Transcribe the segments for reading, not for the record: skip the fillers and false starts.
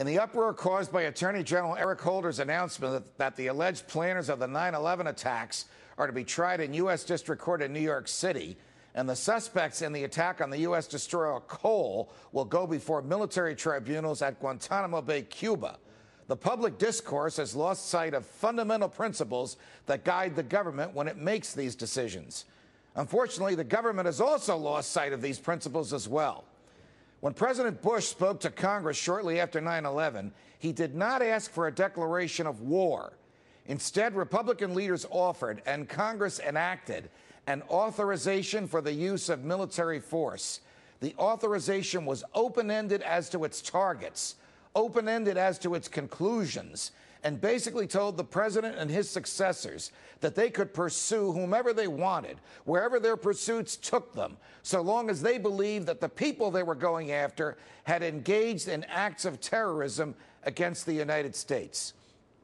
In the uproar caused by Attorney General Eric Holder's announcement that the alleged planners of the 9/11 attacks are to be tried in U.S. District Court in New York City, and the suspects in the attack on the U.S. destroyer Cole will go before military tribunals at Guantanamo Bay, Cuba, the public discourse has lost sight of fundamental principles that guide the government when it makes these decisions. Unfortunately, the government has also lost sight of these principles as well. When President Bush spoke to Congress shortly after 9/11, he did not ask for a declaration of war. Instead, Republican leaders offered, and Congress enacted, an authorization for the use of military force. The authorization was open-ended as to its targets, open-ended as to its conclusions, and basically told the president and his successors that they could pursue whomever they wanted, wherever their pursuits took them, so long as they believed that the people they were going after had engaged in acts of terrorism against the United States.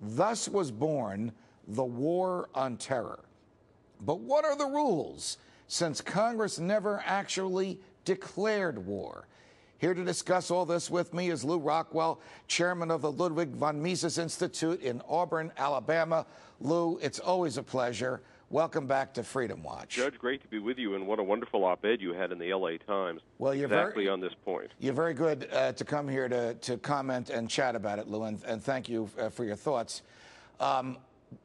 Thus was born the War on Terror. But what are the rules, since Congress never actually declared war? Here to discuss all this with me is Lew Rockwell, chairman of the Ludwig von Mises Institute in Auburn, Alabama. Lew, it's always a pleasure. Welcome back to Freedom Watch. Judge, great to be with you, and what a wonderful op-ed you had in the L.A. Times. Well, you're exactly on this point. You're very good to come here to comment and chat about it, Lew, and thank you for your thoughts.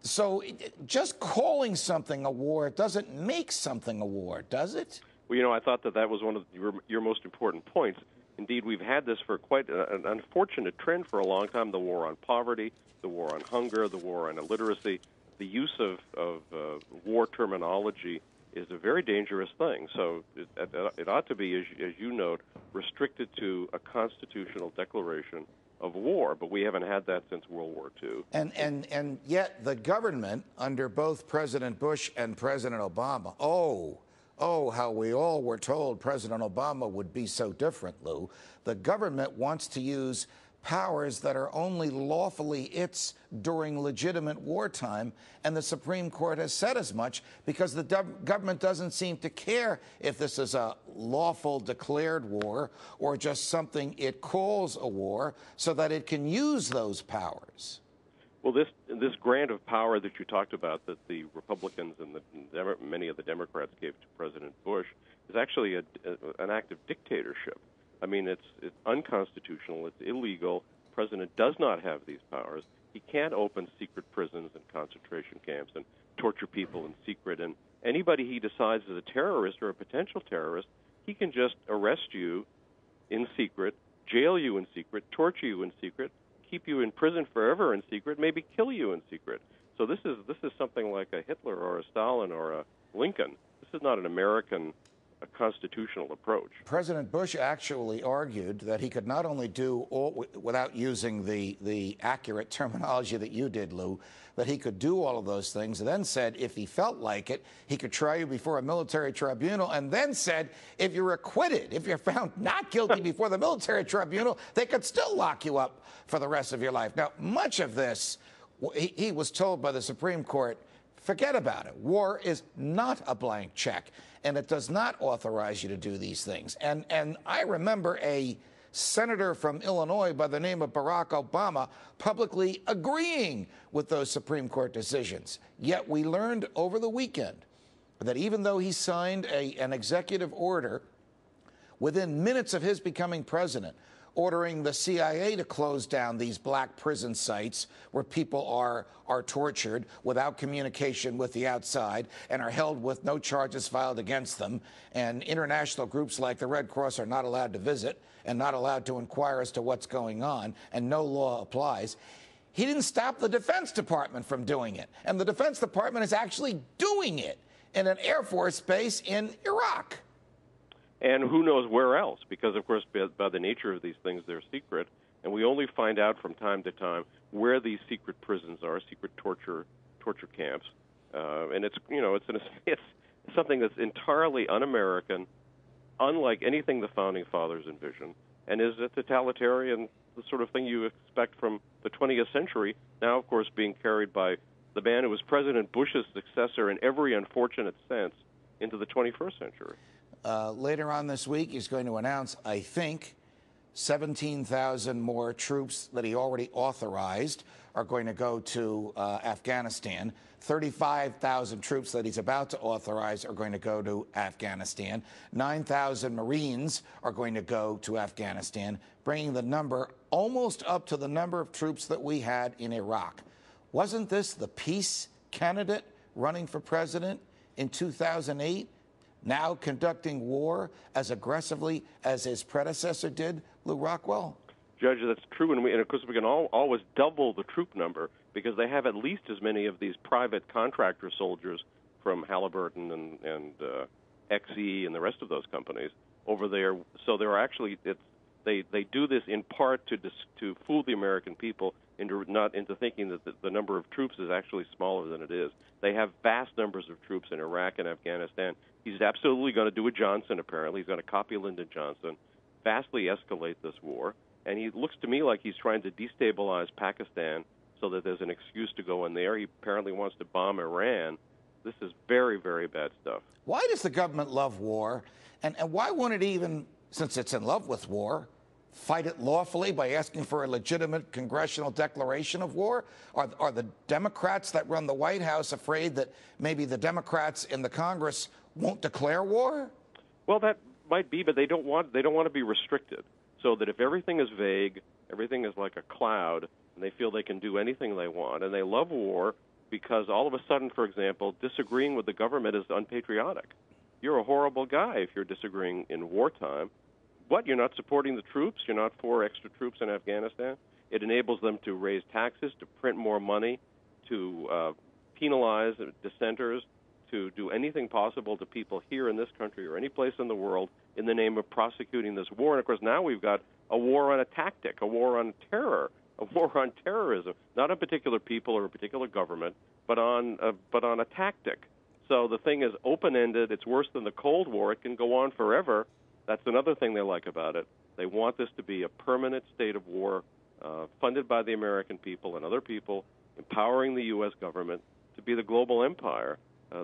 So just calling something a war doesn't make something a war, does it? Well, you know, I thought that was one of your most important points. Indeed, we've had this for quite an unfortunate trend for a long time, the war on poverty, the war on hunger, the war on illiteracy. The use of war terminology is a very dangerous thing. So it ought to be, as you note, restricted to a constitutional declaration of war, but we haven't had that since World War II. And yet the government, under both President Bush and President Obama, oh, how we all were told President Obama would be so different, Lew. The government wants to use powers that are only lawfully its during legitimate wartime, and the Supreme Court has said as much, because the government doesn't seem to care if this is a lawful declared war or just something it calls a war, so that it can use those powers. Well, this grant of power that you talked about, that the Republicans and many of the Democrats gave to President Bush, is actually an act of dictatorship. I mean, it's unconstitutional. It's illegal. The president does not have these powers. He can't open secret prisons and concentration camps and torture people in secret. And anybody he decides is a terrorist or a potential terrorist, he can just arrest you in secret, jail you in secret, torture you in secret, keep you in prison forever in secret, maybe kill you in secret. So this is something like a Hitler or a Stalin or a Lincoln. This is not an American constitutional approach. President Bush actually argued that he could not only do all, without using the accurate terminology that you did, Lew, that he could do all of those things, and then said if he felt like it, he could try you before a military tribunal, and then said if you're acquitted, if you're found not guilty before the military tribunal, they could still lock you up for the rest of your life. Now, much of this, he was told by the Supreme Court, forget about it. War is not a blank check, and it does not authorize you to do these things. And I remember a senator from Illinois by the name of Barack Obama publicly agreeing with those Supreme Court decisions. Yet we learned over the weekend that even though he signed an executive order within minutes of his becoming president, ordering the CIA to close down these black prison sites where people are tortured without communication with the outside and are held with no charges filed against them, and international groups like the Red Cross are not allowed to visit and not allowed to inquire as to what's going on, and no law applies. He didn't stop the Defense Department from doing it, and the Defense Department is actually doing it in an Air Force base in Iraq. And who knows where else, because, of course, by the nature of these things, they're secret, and we only find out from time to time where these secret prisons are, secret torture camps, and it's something that's entirely un-American, unlike anything the Founding Fathers envisioned, and is a totalitarian, the sort of thing you expect from the 20th century, now, of course, being carried by the man who was President Bush's successor in every unfortunate sense into the 21st century. Later on this week, he's going to announce, I think, 17,000 more troops that he already authorized are going to go to Afghanistan. 35,000 troops that he's about to authorize are going to go to Afghanistan. 9,000 Marines are going to go to Afghanistan, bringing the number almost up to the number of troops that we had in Iraq. Wasn't this the peace candidate running for president in 2008, now conducting war as aggressively as his predecessor did, Lew Rockwell? Judge, that's true, and of course we can always double the troop number because they have at least as many of these private contractor soldiers from Halliburton and XE and the rest of those companies over there. So there are actually they do this in part to fool the American people into thinking that the number of troops is actually smaller than it is. They have vast numbers of troops in Iraq and Afghanistan. He's absolutely going to do a Johnson, apparently. He's going to copy Lyndon Johnson, vastly escalate this war. And he looks to me like he's trying to destabilize Pakistan so that there's an excuse to go in there. He apparently wants to bomb Iran. This is very, very bad stuff. Why does the government love war? And why won't it even, since it's in love with war, fight it lawfully by asking for a legitimate congressional declaration of war? Are the Democrats that run the White House afraid that maybe the Democrats in the Congress won't declare war? Well, that might be, but they don't want to be restricted. So that if everything is vague, everything is like a cloud, and they feel they can do anything they want, and they love war because all of a sudden, for example, disagreeing with the government is unpatriotic. You're a horrible guy if you're disagreeing in wartime. What, you're not supporting the troops? You're not for extra troops in Afghanistan? It enables them to raise taxes, to print more money, to penalize dissenters, to do anything possible to people here in this country or any place in the world in the name of prosecuting this war. And, of course, now we've got a war on a tactic, a war on terror, a war on terrorism, not on particular people or a particular government, but on a tactic. So the thing is open-ended. It's worse than the Cold War. It can go on forever. That's another thing they like about it. They want this to be a permanent state of war funded by the American people and other people, empowering the U.S. government to be the global empire.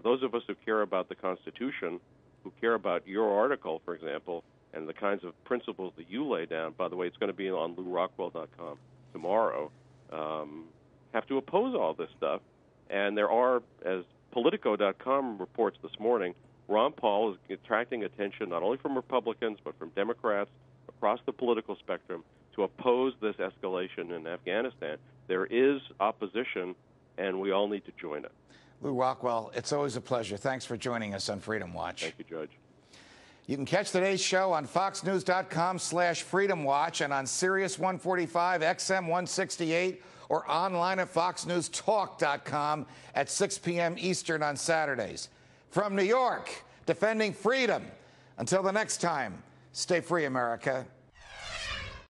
Those of us who care about the Constitution, who care about your article, for example, and the kinds of principles that you lay down, by the way, it's going to be on LewRockwell.com tomorrow, have to oppose all this stuff. And there are, as Politico.com reports this morning, Ron Paul is attracting attention not only from Republicans but from Democrats across the political spectrum to oppose this escalation in Afghanistan. There is opposition, and we all need to join it. Lew Rockwell, it's always a pleasure. Thanks for joining us on Freedom Watch. Thank you, Judge. You can catch today's show on foxnews.com/Freedom Watch and on Sirius 145, XM 168, or online at foxnewstalk.com at 6 p.m. Eastern on Saturdays. From New York, defending freedom. Until the next time, stay free, America.